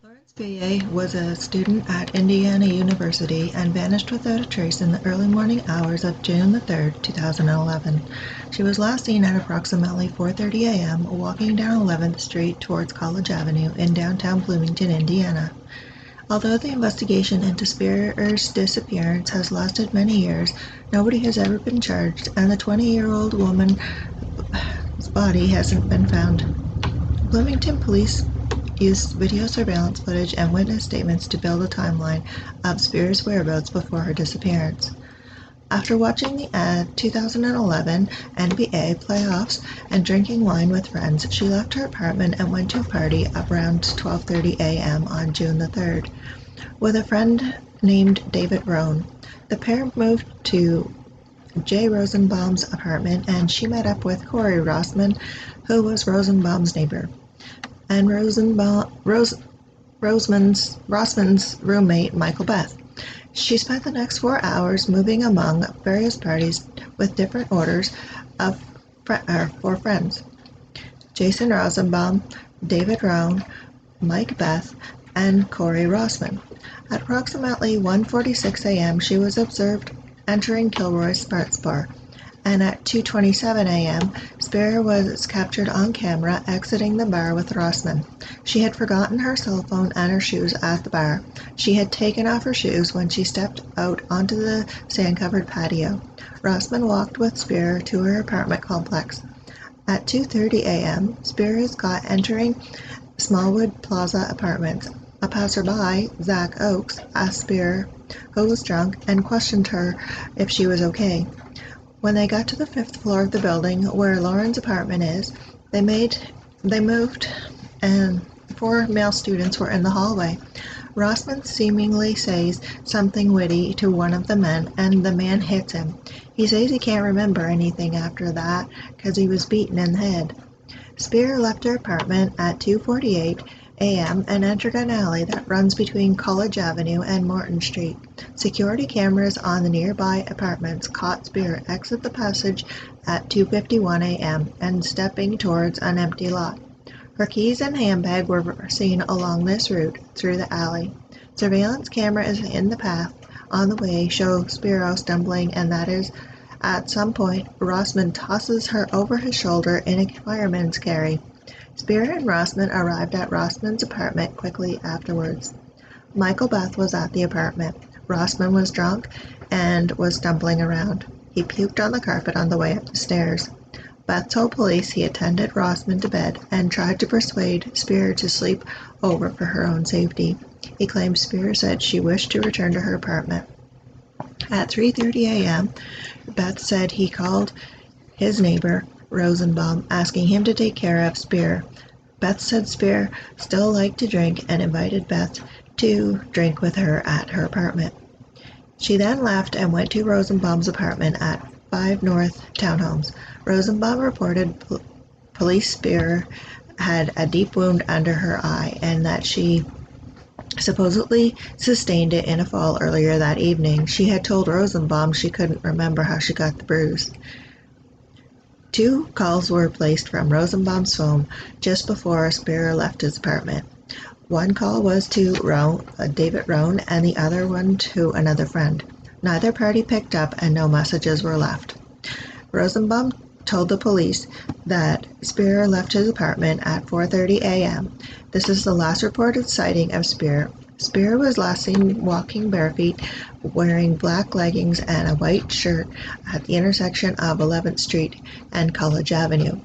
Lawrence Beyer was a student at Indiana University and vanished without a trace in the early morning hours of June 3, 2011. She was last seen at approximately 4:30 a.m. walking down 11th Street towards College Avenue in downtown Bloomington, Indiana. Although the investigation into Spear's disappearance has lasted many years, nobody has ever been charged, and the 20-year-old woman's body hasn't been found. Bloomington police used video surveillance footage and witness statements to build a timeline of Spear's whereabouts before her disappearance. After watching the 2011 NBA playoffs and drinking wine with friends, she left her apartment and went to a party around 12:30 a.m. on June 3rd with a friend named David Rohn. The pair moved to Jay Rosenbaum's apartment, and she met up with Corey Rossman, who was Rosenbaum's neighbor, and Rossman's roommate, Michael Beth. She spent the next 4 hours moving among various parties with different orders for friends: Jason Rosenbaum, David Rohn, Mike Beth, and Corey Rossman. At approximately 1:46 a.m., she was observed entering Kilroy's Sports Bar, and at 2:27 a.m., Spear was captured on camera exiting the bar with Rossman. She had forgotten her cell phone and her shoes at the bar. She had taken off her shoes when she stepped out onto the sand-covered patio. Rossman walked with Spear to her apartment complex. At 2:30 a.m., Spear is caught entering Smallwood Plaza Apartments. A passerby, Zach Oakes, asked Spear who was drunk and questioned her if she was okay. When they got to the 5th floor of the building where Lauren's apartment is, they moved, and 4 male students were in the hallway. Rossman seemingly says something witty to one of the men, and the man hits him. He says he can't remember anything after that because he was beaten in the head. Spear left her apartment at 2:48 a.m. and entered an alley that runs between College Avenue and Morton Street. Security cameras on the nearby apartments caught Spear exit the passage at 2:51 a.m. and stepping towards an empty lot. Her keys and handbag were seen along this route through the alley. Surveillance cameras in the path on the way show Spiro stumbling, and that is, at some point, Rossman tosses her over his shoulder in a fireman's carry. Spear and Rossman arrived at Rossman's apartment quickly afterwards. Michael Beth was at the apartment. Rossman was drunk and was stumbling around. He puked on the carpet on the way up the stairs. Beth told police he attended Rossman to bed and tried to persuade Spear to sleep over for her own safety. He claimed Spear said she wished to return to her apartment. At 3:30 a.m., Beth said he called his neighbor, Rosenbaum, asking him to take care of Spear. Beth said Spear still liked to drink and invited Beth to drink with her at her apartment. She then left and went to Rosenbaum's apartment at 5 North Townhomes. Rosenbaum reported police Spear had a deep wound under her eye and that she supposedly sustained it in a fall earlier that evening. She had told Rosenbaum she couldn't remember how she got the bruise. 2 calls were placed from Rosenbaum's phone just before Spear left his apartment. One call was to David Rohn, and the other one to another friend. Neither party picked up, and no messages were left. Rosenbaum told the police that Spear left his apartment at 4:30 a.m. This is the last reported sighting of Spear. Spear was last seen walking barefoot, wearing black leggings and a white shirt at the intersection of 11th Street and College Avenue.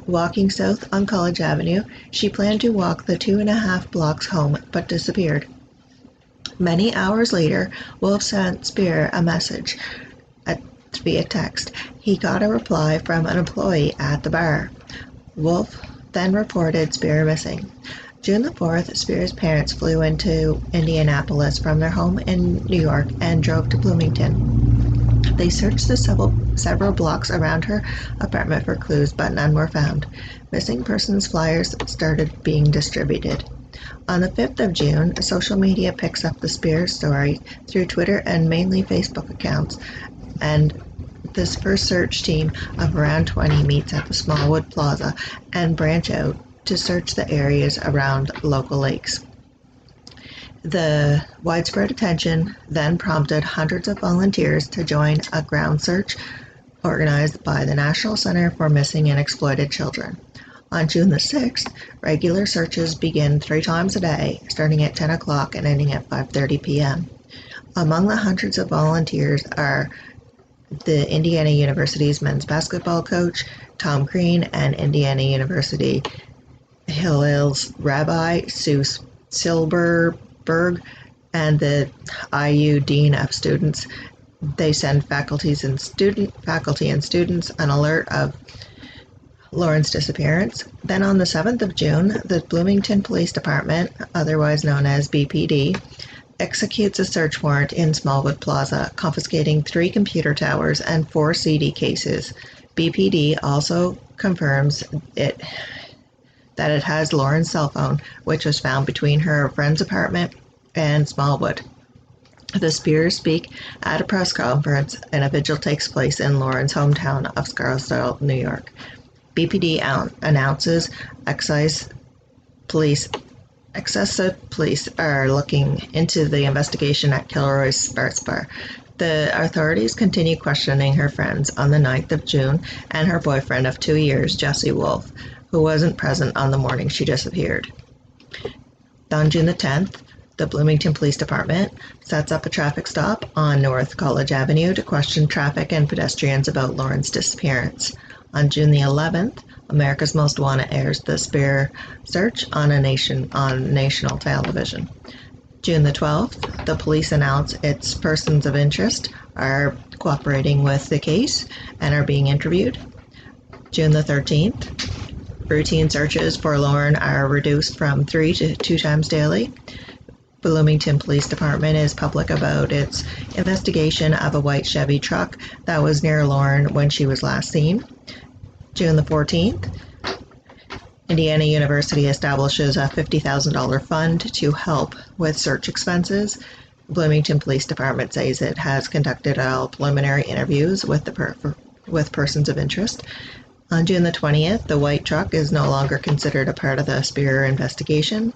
Walking south on College Avenue, she planned to walk the 2.5 blocks home, but disappeared. Many hours later, Wolf sent Spear a message via text. He got a reply from an employee at the bar. Wolf then reported Spear missing. June the 4th, Spear's parents flew into Indianapolis from their home in New York and drove to Bloomington. They searched the several blocks around her apartment for clues, but none were found. Missing persons flyers started being distributed. On the 5th of June, social media picks up the Spear story through Twitter and mainly Facebook accounts, and this first search team of around 20 meets at the Smallwood Plaza and branch out to search the areas around local lakes. The widespread attention then prompted hundreds of volunteers to join a ground search organized by the National Center for Missing and Exploited Children. On June the 6th, regular searches begin 3 times a day, starting at 10 o'clock and ending at 5:30 p.m. Among the hundreds of volunteers are the Indiana University's men's basketball coach, Tom Green, and Indiana University Hillel's Rabbi Sue Silberberg, and the IU Dean of Students. They send faculty and students an alert of Lauren's disappearance. Then on the 7th of June, the Bloomington Police Department, otherwise known as BPD, executes a search warrant in Smallwood Plaza, confiscating 3 computer towers and 4 CD cases. BPD also confirms that it has Lauren's cell phone, which was found between her friend's apartment and Smallwood. The Spears speak at a press conference, and a vigil takes place in Lauren's hometown of Scarsdale, New York. BPD announces excessive police are looking into the investigation at Kilroy's Sports Bar. The authorities continue questioning her friends on the 9th of June and her boyfriend of 2 years, Jesse Wolf, who wasn't present on the morning she disappeared. On June the 10th, the Bloomington Police Department sets up a traffic stop on North College Avenue to question traffic and pedestrians about Lauren's disappearance. On June the 11th, America's Most Wanted airs the Spear search on national television. June the 12th, the police announce its persons of interest are cooperating with the case and are being interviewed. June the 13th, routine searches for Lauren are reduced from 3 to 2 times daily. Bloomington Police Department is public about its investigation of a white Chevy truck that was near Lauren when she was last seen. June the 14th, Indiana University establishes a $50,000 fund to help with search expenses. Bloomington Police Department says it has conducted all preliminary interviews with persons of interest. On June the 20th, the white truck is no longer considered a part of the Spear investigation.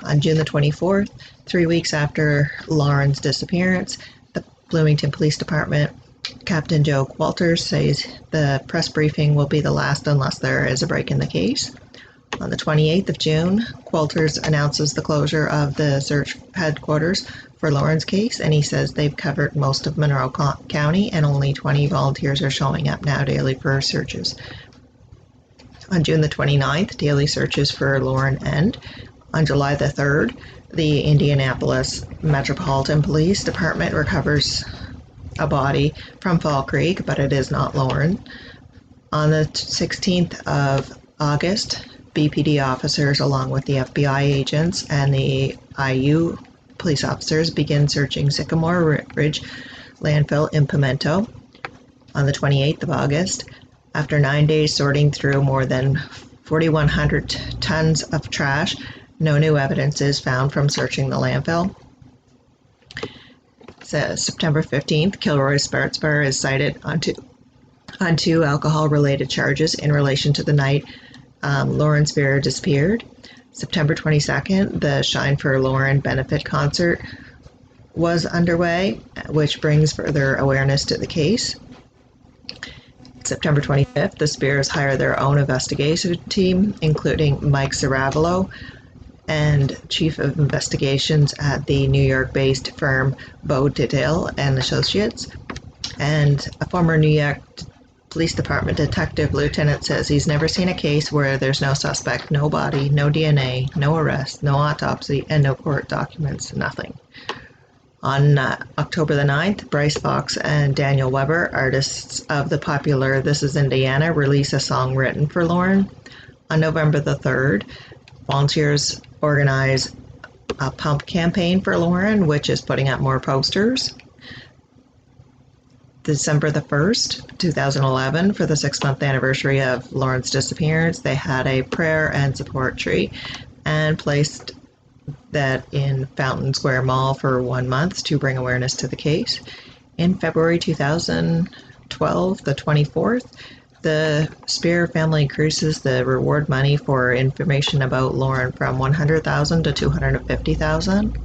On June the 24th, 3 weeks after Lauren's disappearance, the Bloomington Police Department Captain Joe Qualters says the press briefing will be the last unless there is a break in the case. On the 28th of June, Qualters announces the closure of the search headquarters for Lauren's case, and he says they've covered most of Monroe County and only 20 volunteers are showing up now daily for searches. On June the 29th, daily searches for Lauren end. On July the 3rd, the Indianapolis Metropolitan Police Department recovers a body from Fall Creek, but it is not Lauren. On the 16th of August, BPD officers, along with the FBI agents and the IU police officers, begin searching Sycamore Ridge landfill in Pimento. On the 28th of August, after 9 days sorting through more than 4,100 tons of trash, no new evidence is found from searching the landfill. September 15th, Kilroy's Sports Bar is cited on two alcohol-related charges in relation to the night Lauren Spear disappeared. September 22nd, the Shine for Lauren benefit concert was underway, which brings further awareness to the case. September 25th, the Spears hire their own investigation team, including Mike Zaravalo, and Chief of Investigations at the New York-based firm Beau Diddell and Associates. And a former New York Police Department detective lieutenant says he's never seen a case where there's no suspect, no body, no DNA, no arrest, no autopsy, and no court documents, nothing. On October the 9th, Bryce Fox and Daniel Weber, artists of the popular This Is Indiana, release a song written for Lauren. On November the 3rd, volunteers organize a pump campaign for Lauren, which is putting up more posters. December the 1st, 2011, for the 6-month anniversary of Lauren's disappearance, they had a prayer and support tree and placed that in Fountain Square Mall for 1 month to bring awareness to the case. In February 2012, the 24th, The Spear family increases the reward money for information about Lauren from $100,000 to $250,000.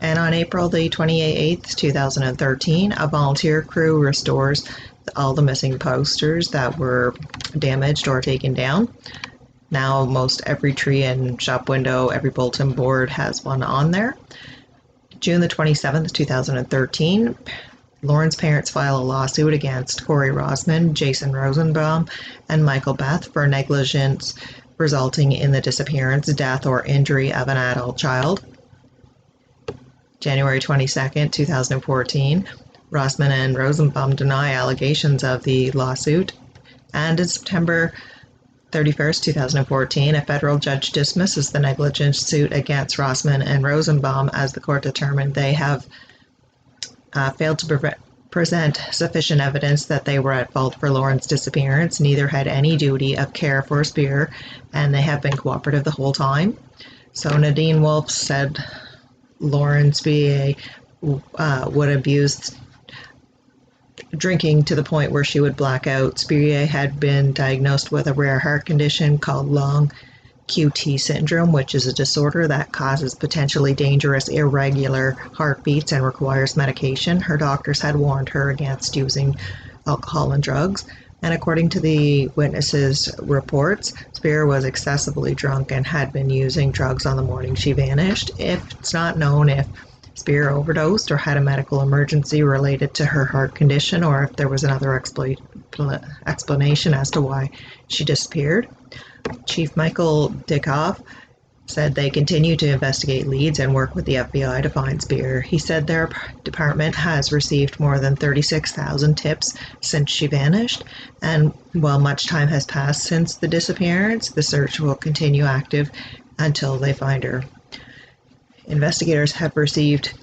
And on April the 28th, 2013, a volunteer crew restores all the missing posters that were damaged or taken down. Now most every tree and shop window, every bulletin board has one on there. June the 27th, 2013, Lauren's parents file a lawsuit against Corey Rossman, Jason Rosenbaum, and Michael Beth for negligence resulting in the disappearance, death, or injury of an adult child. January 22nd, 2014, Rossman and Rosenbaum deny allegations of the lawsuit. And in September 31st, 2014, a federal judge dismisses the negligence suit against Rossman and Rosenbaum as the court determined they have failed to present sufficient evidence that they were at fault for Lauren's disappearance. Neither had any duty of care for Spear, and they have been cooperative the whole time. So Nadine Wolf said Lauren Spier would abuse drinking to the point where she would black out. Spier had been diagnosed with a rare heart condition called long QT syndrome, which is a disorder that causes potentially dangerous irregular heartbeats and requires medication. Her doctors had warned her against using alcohol and drugs. And according to the witnesses' reports, Spear was excessively drunk and had been using drugs on the morning she vanished. It's not known if Spear overdosed or had a medical emergency related to her heart condition, or if there was another explanation as to why she disappeared. Chief Michael Dickoff said they continue to investigate leads and work with the FBI to find Spear. He said their department has received more than 36,000 tips since she vanished, and while much time has passed since the disappearance, the search will continue active until they find her. Investigators have received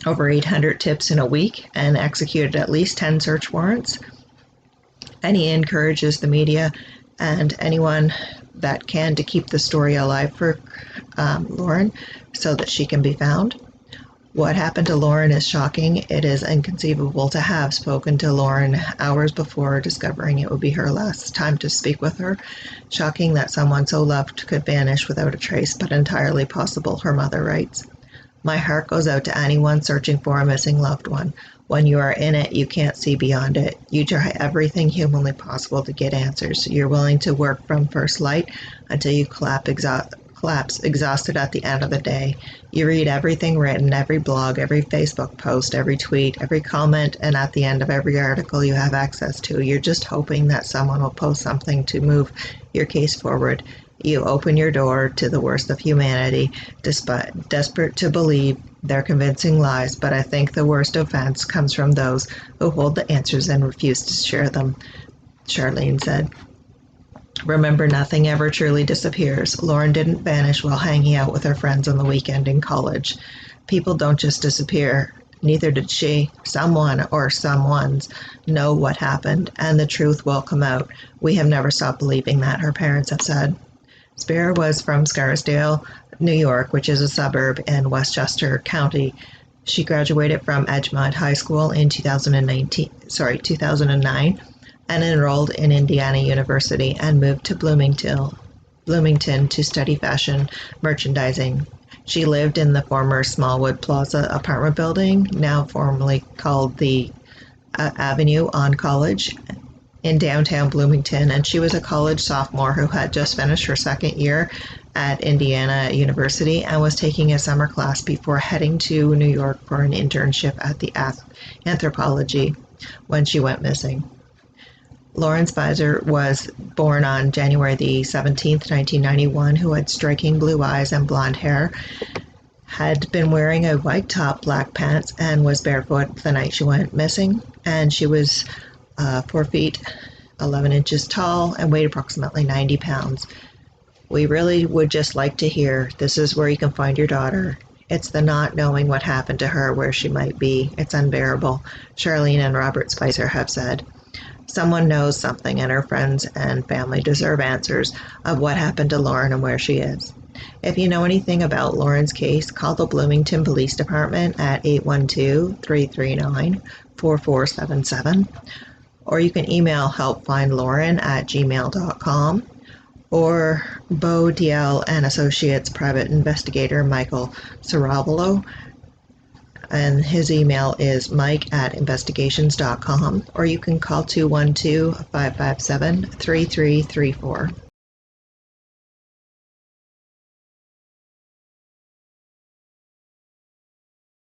over 800 tips in a week and executed at least 10 search warrants. And he encourages the media and anyone that can to keep the story alive for Lauren so that she can be found. What happened to Lauren is shocking. It is inconceivable to have spoken to Lauren hours before discovering it would be her last time to speak with her. Shocking that someone so loved could vanish without a trace, but entirely possible, her mother writes. My heart goes out to anyone searching for a missing loved one. When you are in it, you can't see beyond it. You try everything humanly possible to get answers. You're willing to work from first light until you collapse exhausted at the end of the day. You read everything written, every blog, every Facebook post, every tweet, every comment, and at the end of every article you have access to. You're just hoping that someone will post something to move your case forward. You open your door to the worst of humanity, desperate to believe their convincing lies, but I think the worst offense comes from those who hold the answers and refuse to share them, Charlene said. Remember, nothing ever truly disappears. Lauren didn't vanish while hanging out with her friends on the weekend in college. People don't just disappear. Neither did she. Someone or someones know what happened, and the truth will come out. We have never stopped believing that, her parents have said. Spear was from Scarsdale, New York, which is a suburb in Westchester County. She graduated from Edgemont High School in 2009 and enrolled in Indiana University and moved to Bloomington to study fashion merchandising. She lived in the former Smallwood Plaza apartment building, now formerly called the Avenue on College, in downtown Bloomington, and she was a college sophomore who had just finished her second year at Indiana University and was taking a summer class before heading to New York for an internship at the Anthropology when she went missing. Lauren Spicer was born on January the 17th, 1991, who had striking blue eyes and blonde hair, had been wearing a white top, black pants, and was barefoot the night she went missing, and she was 4 feet 11 inches tall and weighed approximately 90 pounds. We really would just like to hear, this is where you can find your daughter. It's the not knowing what happened to her, where she might be. It's unbearable, Charlene and Robert Spicer have said. Someone knows something, and her friends and family deserve answers of what happened to Lauren and where she is. If you know anything about Lauren's case, call the Bloomington Police Department at 812-339-4477, or you can email helpfindlauren@gmail.com, or Bo DL and Associates Private Investigator Michael Saravallo, and his email is mike@investigations.com, or you can call 212-557-3334.